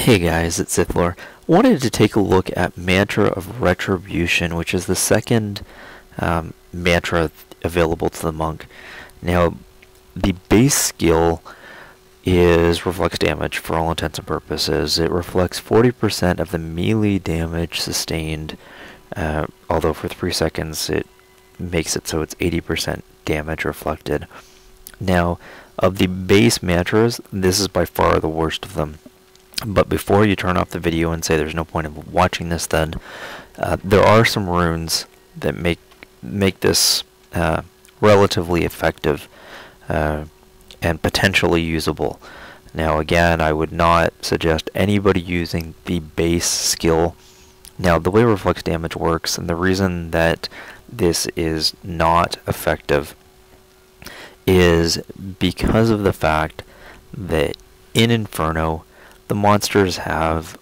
Hey guys, it's Sithlor. Wanted to take a look at Mantra of Retribution, which is the second mantra available to the monk. Now, the base skill is reflects damage for all intents and purposes. It reflects 40% of the melee damage sustained, although for 3 seconds it makes it so it's 80% damage reflected. Now, of the base mantras, this is by far the worst of them. But before you turn off the video and say there's no point of watching this, then there are some runes that make this relatively effective and potentially usable. Now again, I would not suggest anybody using the base skill. Now the way reflex damage works, and the reason that this is not effective is because of the fact that in Inferno the monsters have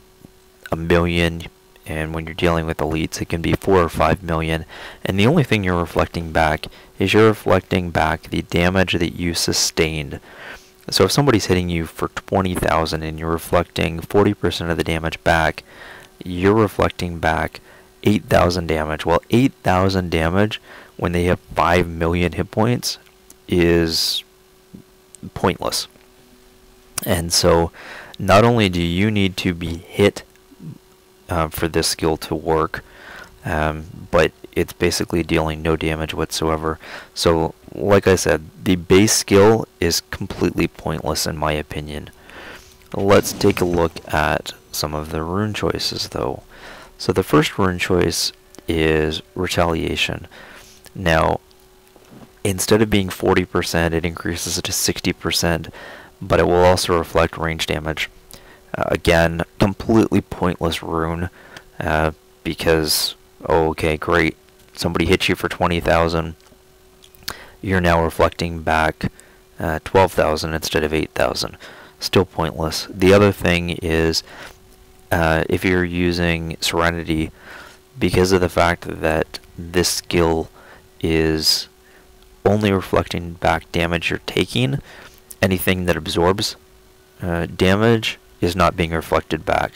1 million, and when you're dealing with elites it can be 4 or 5 million, and the only thing you're reflecting back is you're reflecting back the damage that you sustained. So if somebody's hitting you for 20,000 and you're reflecting 40% of the damage back, you're reflecting back 8,000 damage. Well, 8,000 damage when they have 5 million hit points is pointless. And so not only do you need to be hit for this skill to work, but it's basically dealing no damage whatsoever. So like I said, the base skill is completely pointless in my opinion. Let's take a look at some of the rune choices though. So the first rune choice is Retaliation. Now instead of being 40%, it increases it to 60%, but it will also reflect range damage. Again, completely pointless rune, because, oh, okay, great, somebody hit you for 20,000, you're now reflecting back 12,000 instead of 8,000. Still pointless. The other thing is, if you're using Serenity, because of the fact that this skill is only reflecting back damage you're taking, anything that absorbs damage is not being reflected back.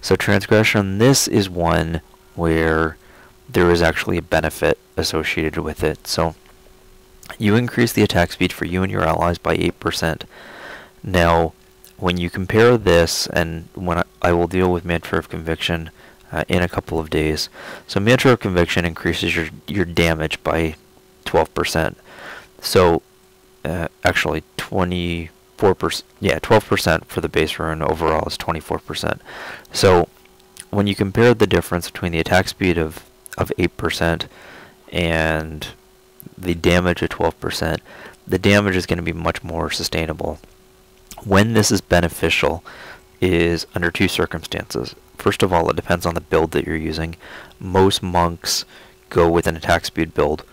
So Transgression, this is one where there is actually a benefit associated with it. So you increase the attack speed for you and your allies by 8%. Now when you compare this, and when I will deal with Mantra of Conviction in a couple of days. So Mantra of Conviction increases your damage by 12%. So actually 24%, yeah, 12% for the base rune. Overall is 24%. So when you compare the difference between the attack speed of 8% and the damage of 12%, the damage is going to be much more sustainable. When this is beneficial is under 2 circumstances. First of all, it depends on the build that you're using. Most monks go with an attack speed build,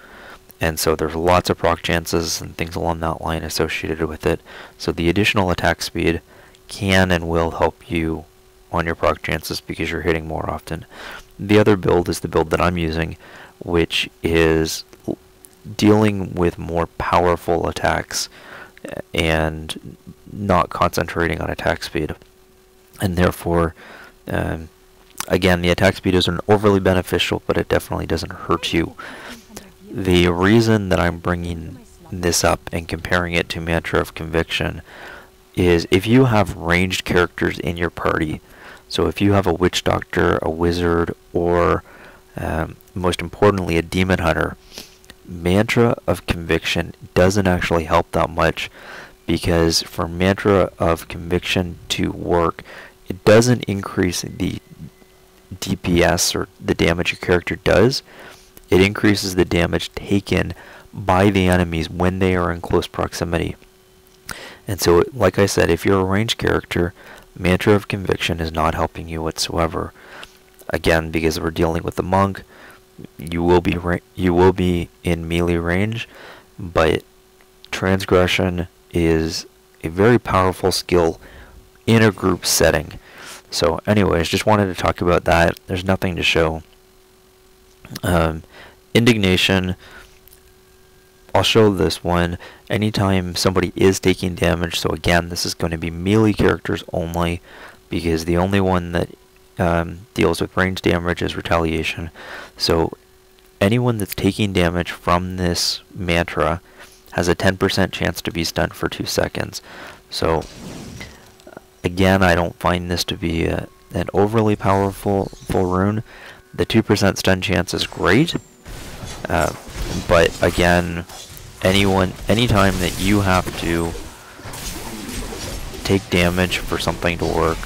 and so there's lots of proc chances and things along that line associated with it. So the additional attack speed can and will help you on your proc chances because you're hitting more often. The other build is the build that I'm using, which is dealing with more powerful attacks and not concentrating on attack speed. And therefore, again, the attack speed isn't overly beneficial, but it definitely doesn't hurt you. The reason that I'm bringing this up and comparing it to Mantra of Conviction is if you have ranged characters in your party, so if you have a witch doctor, a wizard, or most importantly a demon hunter, Mantra of Conviction doesn't actually help that much, because for Mantra of Conviction to work, it doesn't increase the DPS or the damage your character does. It increases the damage taken by the enemies when they are in close proximity. And so, like I said, if you're a ranged character, Mantra of Conviction is not helping you whatsoever. Again, because we're dealing with the monk, you will be in melee range, but Transgression is a very powerful skill in a group setting. So anyways, just wanted to talk about that. There's nothing to show. Indignation, I'll show this one anytime somebody is taking damage. So again, this is going to be melee characters only. because the only one that deals with range damage is Retaliation. So anyone that's taking damage from this mantra has a 10% chance to be stunned for 2 seconds. So again, I don't find this to be an overly powerful rune. The 2% stun chance is great, but again, anytime that you have to take damage for something to work,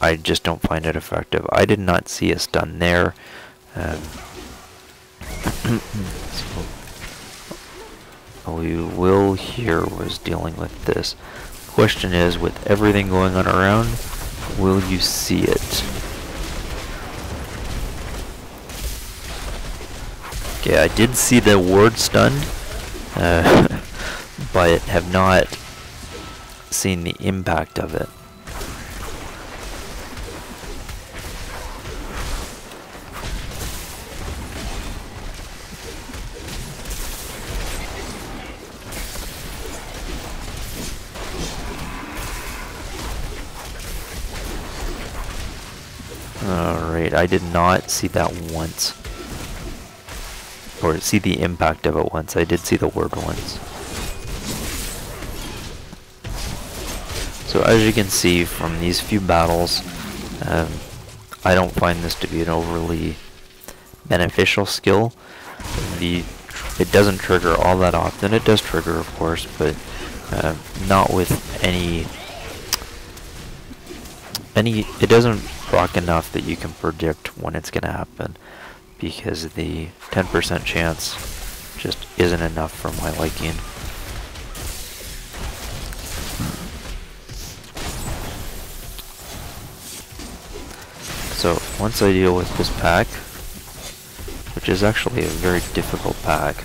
I just don't find it effective. I did not see a stun there. So we will here was dealing with this. Question is, with everything going on around, will you see it? Okay, I did see the ward stun, but have not seen the impact of it. Alright, I did not see that once. Or see the impact of it once. I did see the word once. So as you can see from these few battles, I don't find this to be an overly beneficial skill. It doesn't trigger all that often. It does trigger, of course, but not with any. It doesn't proc enough that you can predict when it's gonna happen, because the 10% chance just isn't enough for my liking. So once I deal with this pack, which is actually a very difficult pack,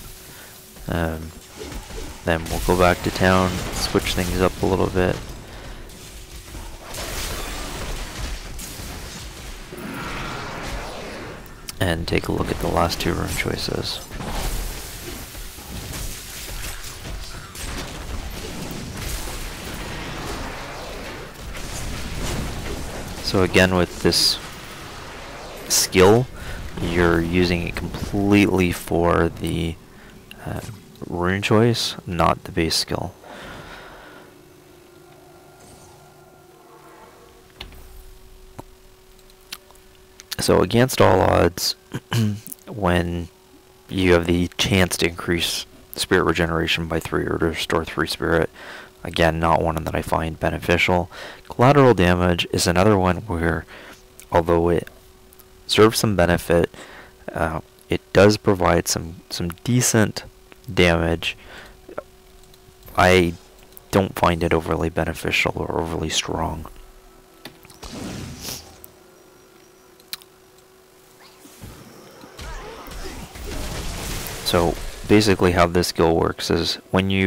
then we'll go back to town, switch things up a little bit. And take a look at the last 2 rune choices. So again, with this skill, you're using it completely for the rune choice, not the base skill. So against all odds, when you have the chance to increase spirit regeneration by 3 or to restore 3 spirit, again, not one that I find beneficial. Collateral damage is another one where, although it serves some benefit, it does provide some decent damage. I don't find it overly beneficial or overly strong. So basically how this skill works is when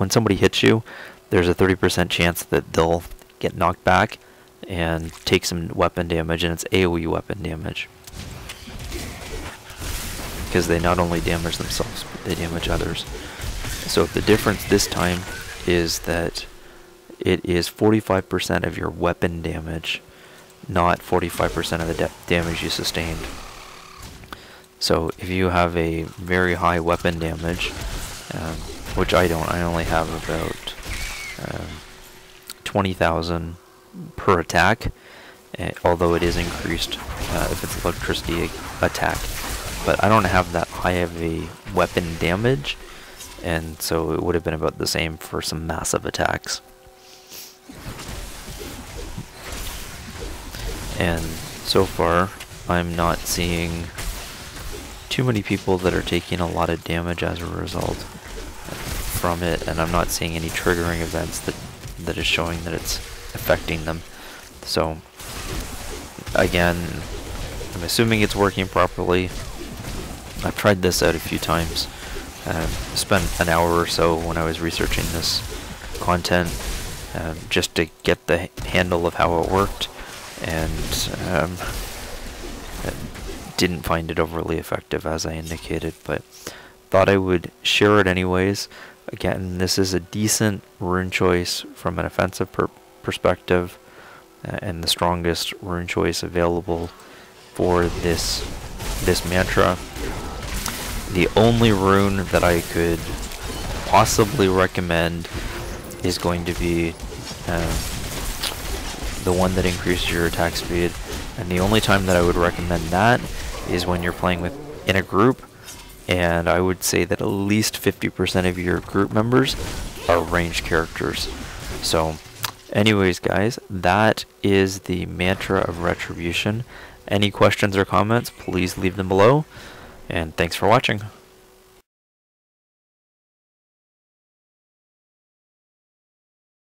somebody hits you, there's a 30% chance that they'll get knocked back and take some weapon damage, and it's AoE weapon damage. Because they not only damage themselves, but they damage others. So the difference this time is that it is 45% of your weapon damage, not 45% of the damage you sustained. So if you have a very high weapon damage, which I don't, I only have about 20,000 per attack, although it is increased if it's electricity attack. But I don't have that high of a weapon damage, and so it would have been about the same for some massive attacks. And so far, I'm not seeing too many people that are taking a lot of damage as a result from it, and I'm not seeing any triggering events that is showing that it's affecting them. So again, I'm assuming it's working properly. I've tried this out a few times. Spent an hour or so when I was researching this content just to get the handle of how it worked, and didn't find it overly effective, as I indicated, but thought I would share it anyways. Again, this is a decent rune choice from an offensive perspective. and the strongest rune choice available for this mantra. The only rune that I could possibly recommend is going to be the one that increases your attack speed, and the only time that I would recommend that is when you're playing in a group, and I would say that at least 50% of your group members are ranged characters. So anyways guys, that is the mantra of Retribution. Any questions or comments, please leave them below, and thanks for watching.